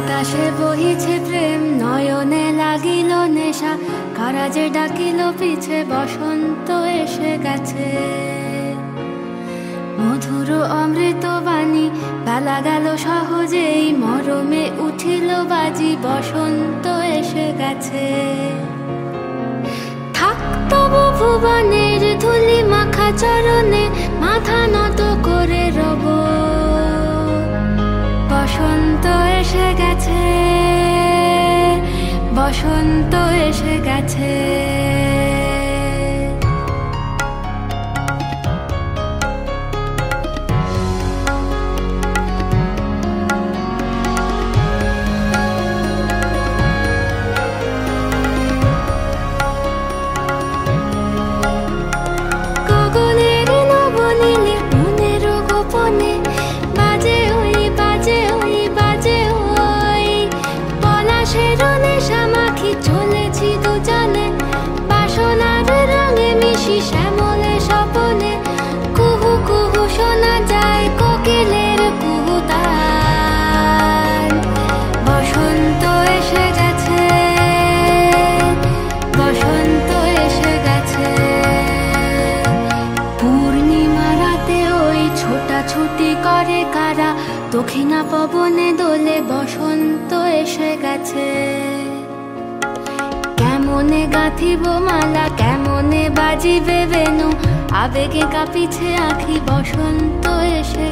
বাতাসে বহিছে প্রেম, নয়নে লাগিল নেশা, কারা যে ডাকিল পিছে, বসন্ত এসে গেছে। মধুর অমৃত বাণী, বেলা গেল সহজেই, মরমে উঠিল বাজি, বসন্ত এসে গেছে। থাক তবু ভুবনের ধুলি মাখা চরণে, মাথা নত করে রব, বসন্ত এসে গেছে, বসন্ত এসে গেছে। গগনের নবনীলে মনের গোপনে, বাজে ওই বাজে ওই বাজে ওই, পলাশের নেশা মাখি চলেছি দুজনে, বাসনার রঙে মিশি শ্যামলে স্বপনে, কুহু কুহু শোনা যায় কোকিলের কুহুতান। বসন্ত এসে গেছে, বসন্ত এসে গেছে। পূর্ণিমা রাতে ওই ছোটাছুটি করে কারা, দক্ষিণা পবনে দোলে, বসন্ত এসে গেছে। কেমনে গাঁথিব মালা, কেমনে বাজিবে বেনু, আবেগে কাঁপিছে আঁখি, বসন্ত এসে